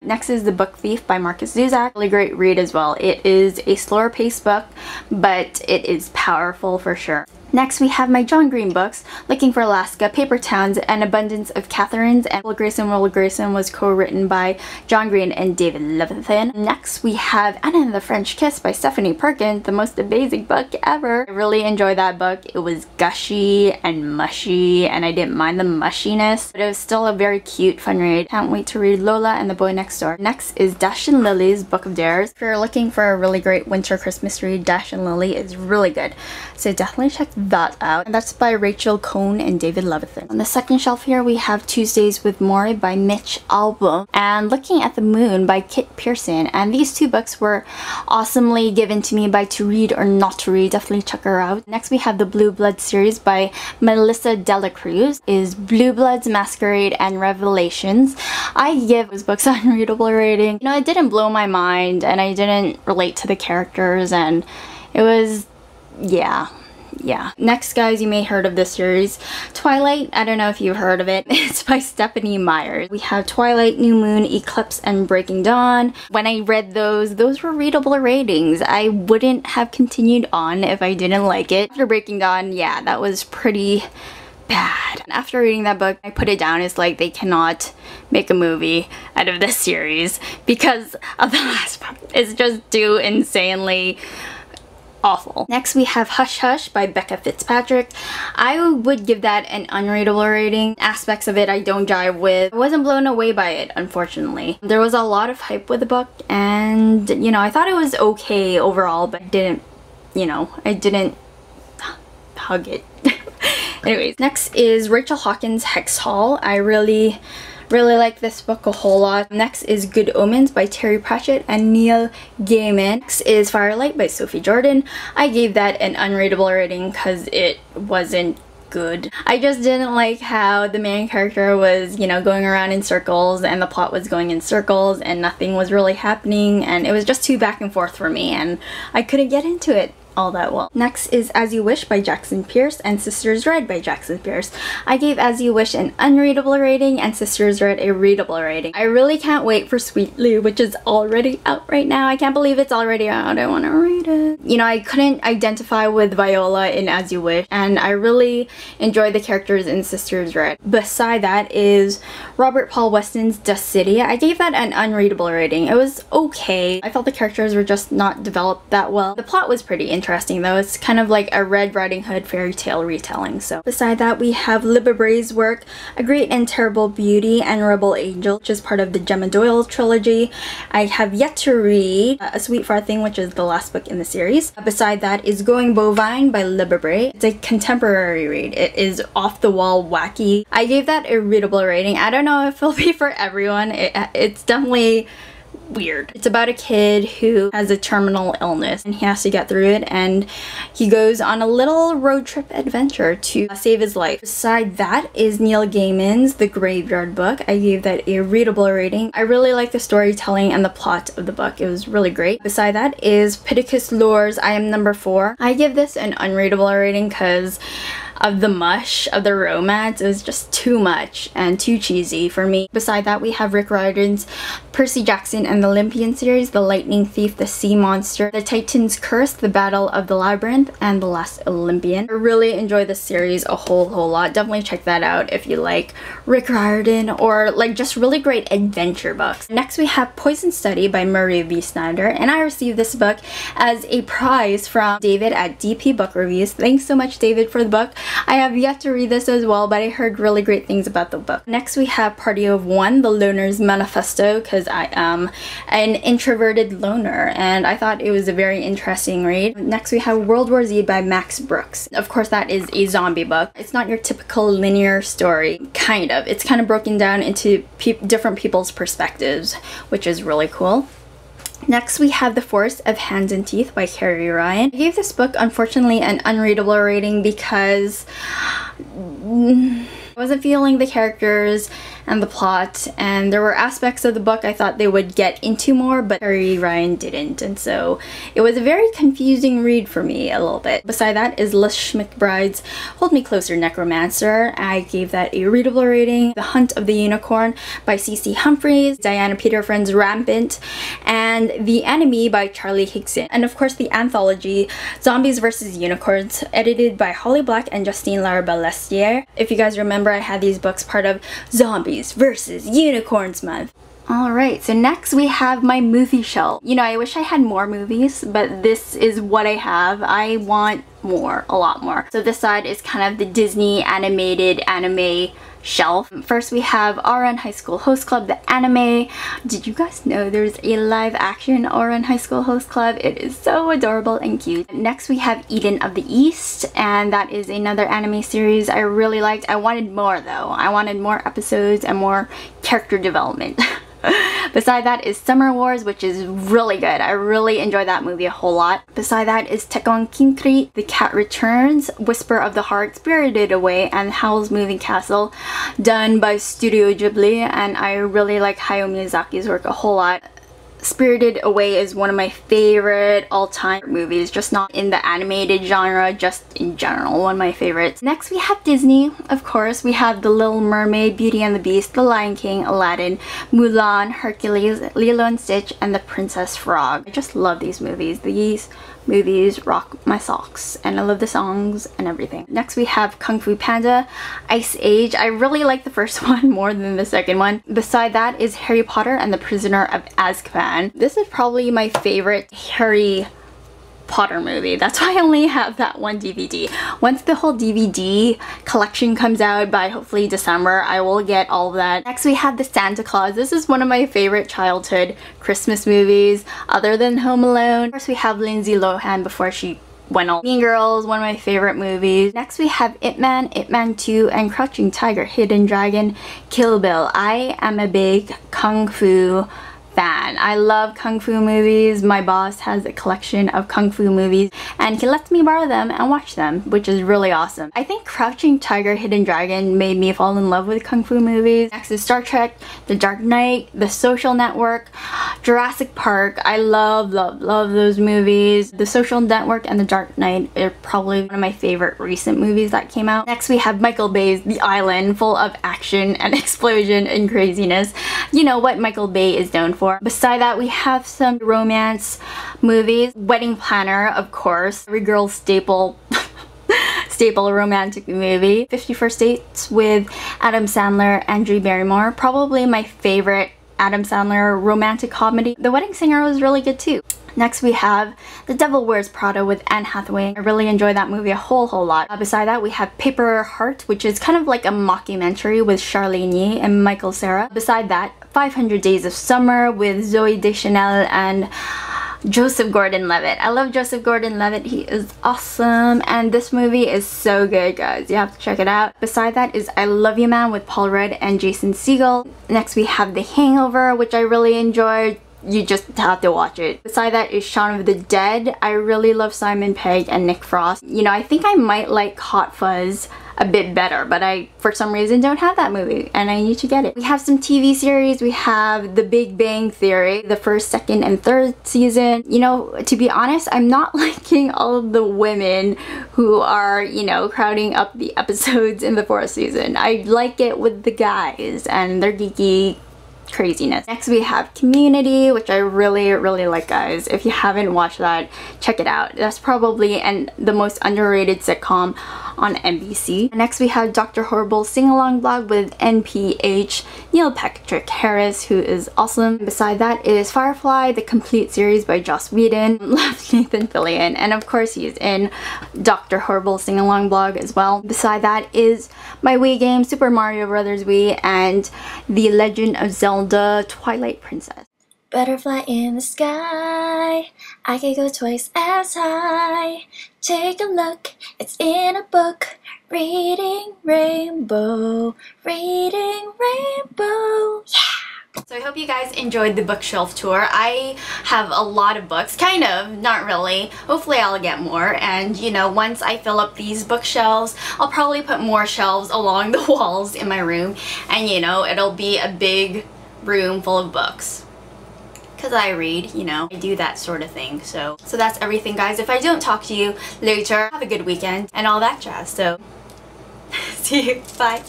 Next is The Book Thief by Marcus Zuzak. Really great read as well. It is a slower paced book, but it is powerful for sure. Next, we have my John Green books, Looking for Alaska, Paper Towns, An Abundance of Catherines, and Will Grayson was co-written by John Green and David Levithan. Next, we have Anna and the French Kiss by Stephanie Perkins, the most amazing book ever. I really enjoyed that book. It was gushy and mushy, and I didn't mind the mushiness, but it was still a very cute, fun read. Can't wait to read Lola and the Boy Next Door. Next is Dash and Lily's Book of Dares. If you're looking for a really great winter Christmas read, Dash and Lily is really good, so definitely check that out. And that's by Rachel Cohn and David Levithan. On the second shelf here we have Tuesdays with Maury by Mitch Albom and Looking at the Moon by Kit Pearson, and these two books were awesomely given to me by To Read or Not to Read. Definitely check her out. Next we have the Blue Blood series by Melissa Dela Cruz. Is Blue Bloods, Masquerade, and Revelations. I give those books an unreadable rating. You know, it didn't blow my mind and I didn't relate to the characters, and it was, yeah. Next, guys, you may have heard of this series, Twilight. I don't know if you've heard of it. It's by Stephanie Myers. We have Twilight, New Moon, Eclipse, and Breaking Dawn. When I read those were readable ratings. I wouldn't have continued on if I didn't like it. After Breaking Dawn, yeah, that was pretty bad. After reading that book, I put it down. It's like they cannot make a movie out of this series because of the last part. It's just too insanely awful. Next we have Hush Hush by Becca Fitzpatrick. I would give that an unreadable rating. Aspects of it I don't jive with. I wasn't blown away by it, unfortunately. There was a lot of hype with the book, and you know, I thought it was okay overall, but I didn't hug it. Anyways, next is Rachel Hawkins' Hex Hall. I really like this book a whole lot. Next is Good Omens by Terry Pratchett and Neil Gaiman. Next is Firelight by Sophie Jordan. I gave that an unreadable rating because it wasn't good. I just didn't like how the main character was, you know, going around in circles and the plot was going in circles and nothing was really happening, and it was just too back and forth for me and I couldn't get into it all that well. Next is As You Wish by Jackson Pierce and Sisters Red by Jackson Pierce. I gave As You Wish an unreadable rating and Sisters Red a readable rating. I really can't wait for Sweetly, which is already out right now. I can't believe it's already out. I want to read it. You know, I couldn't identify with Viola in As You Wish, and I really enjoyed the characters in Sisters Red. Beside that is Robert Paul Weston's Dust City. I gave that an unreadable rating. It was okay. I felt the characters were just not developed that well. The plot was pretty interesting though. It's kind of like a Red Riding Hood fairy tale retelling. So beside that we have Libba Bray's work, A Great and Terrible Beauty and Rebel Angel, which is part of the Gemma Doyle trilogy. I have yet to read A Sweet Far Thing, which is the last book in the series. Beside that is Going Bovine by Libba Bray. It's a contemporary read. It is off the wall wacky. I gave that a readable rating. I don't know if it'll be for everyone. It's definitely weird. It's about a kid who has a terminal illness and he has to get through it, and he goes on a little road trip adventure to save his life. Beside that is Neil Gaiman's The Graveyard Book. I gave that a readable rating. I really like the storytelling and the plot of the book. It was really great. Beside that is Pittacus Lure's I Am Number 4. I give this an unreadable rating because of the mush of the romance. It was just too much and too cheesy for me. Beside that we have Rick Riordan's Percy Jackson and the Olympian series, The Lightning Thief, The Sea Monster, The Titan's Curse, The Battle of the Labyrinth, and The Last Olympian. I really enjoy this series a whole lot. Definitely check that out if you like Rick Riordan or like just really great adventure books. Next we have Poison Study by Murray V. Snyder, and I received this book as a prize from David at DP Book Reviews. Thanks so much, David, for the book. I have yet to read this as well, but I heard really great things about the book. Next we have Party of One, The Loner's Manifesto, because I am an introverted loner and I thought it was a very interesting read. Next we have World War Z by Max Brooks. Of course that is a zombie book. It's not your typical linear story, kind of. It's kind of broken down into different people's perspectives, which is really cool. Next we have The Forest of Hands and Teeth by Carrie Ryan. I gave this book unfortunately an unreadable rating because I wasn't feeling the characters and the plot, and there were aspects of the book I thought they would get into more, but Terry Ryan didn't, and so it was a very confusing read for me a little bit. Beside that is Lish McBride's Hold Me Closer Necromancer. I gave that a readable rating. The Hunt of the Unicorn by C.C. Humphreys, Diana Peterfriend's Rampant, and The Enemy by Charlie Higson. And of course the anthology Zombies vs. Unicorns, edited by Holly Black and Justine Larbalestier. If you guys remember, I had these books part of Zombies vs. Unicorns month. Alright, so next we have my movie shelf. You know, I wish I had more movies, but this is what I have. I want more, a lot more. So this side is kind of the Disney animated anime shelf. First we have Ouran High School Host Club, the anime. Did you guys know there's a live action Ouran High School Host Club? It is so adorable and cute. Next we have Eden of the East, and that is another anime series I really liked. I wanted more though. I wanted more episodes and more character development. Beside that is Summer Wars, which is really good. I really enjoyed that movie a whole lot. Beside that is Tekkon Kinkri, The Cat Returns, Whisper of the Heart, Spirited Away, and Howl's Moving Castle, done by Studio Ghibli, and I really like Hayao Miyazaki's work a whole lot. Spirited Away is one of my favorite all-time movies, just not in the animated genre, just in general, one of my favorites. Next we have Disney, of course. We have The Little Mermaid, Beauty and the Beast, The Lion King, Aladdin, Mulan, Hercules, Lilo and Stitch, and The Princess Frog. I just love these movies. These movies rock my socks, and I love the songs and everything. Next we have Kung Fu Panda, Ice Age. I really like the first one more than the second one. Beside that is Harry Potter and the Prisoner of Azkaban. This is probably my favorite Harry Potter movie. That's why I only have that one DVD. Once the whole DVD collection comes out by hopefully December, I will get all of that. Next we have The Santa Claus. This is one of my favorite childhood Christmas movies other than Home Alone. Of course we have Lindsay Lohan before she went all Mean Girls, one of my favorite movies. Next we have Ip Man, Ip Man 2, and Crouching Tiger, Hidden Dragon, Kill Bill. I am a big Kung Fu fan. I love Kung Fu movies. My boss has a collection of Kung Fu movies and he lets me borrow them and watch them, which is really awesome. I think Crouching Tiger, Hidden Dragon made me fall in love with Kung Fu movies. Next is Star Trek, The Dark Knight, The Social Network, Jurassic Park. I love those movies. The Social Network and The Dark Knight are probably one of my favorite recent movies that came out. Next we have Michael Bay's The Island, full of action and explosion and craziness. You know what Michael Bay is known for. Beside that we have some romance movies. Wedding Planner, of course, every girl's staple romantic movie. 50 First Dates with Adam Sandler and Drew Barrymore, probably my favorite Adam Sandler romantic comedy. The Wedding Singer was really good too. Next we have The Devil Wears Prada with Anne Hathaway. I really enjoyed that movie a whole lot. Beside that we have Paper Heart, which is kind of like a mockumentary with Charlene Yi and Michael Cera. Beside that, 500 Days of Summer with Zooey Deschanel and Joseph Gordon-Levitt. I love Joseph Gordon-Levitt. He is awesome, and this movie is so good, guys. You have to check it out. Beside that is I Love You Man with Paul Rudd and Jason Segel. Next we have The Hangover, which I really enjoyed. You just have to watch it. Beside that is Shaun of the Dead. I really love Simon Pegg and Nick Frost. You know, I think I might like Hot Fuzz a bit better, but I, for some reason, don't have that movie, and I need to get it. We have some TV series. We have The Big Bang Theory, the first, second, and third season. You know, to be honest, I'm not liking all of the women who are, you know, crowding up the episodes in the fourth season. I like it with the guys and their geeky craziness. Next we have Community, which I really like, guys. If you haven't watched that, check it out. That's probably the most underrated sitcom on NBC. Next we have Dr. Horrible's sing-along blog with NPH Neil Patrick Harris, who is awesome. Beside that is Firefly, the complete series by Joss Whedon. Love Nathan Fillion, and of course he's in Dr. Horrible's sing-along blog as well. Beside that is my Wii game, Super Mario Bros. Wii, and The Legend of Zelda Twilight Princess. Butterfly in the sky, I can go twice as high. Take a look, it's in a book. Reading rainbow, yeah! So I hope you guys enjoyed the bookshelf tour. I have a lot of books, kind of, not really. Hopefully I'll get more, and you know, once I fill up these bookshelves, I'll probably put more shelves along the walls in my room, and you know, it'll be a big room full of books. Because I read, you know, I do that sort of thing. So that's everything, guys. If I don't talk to you later, have a good weekend and all that jazz. So see you. Bye.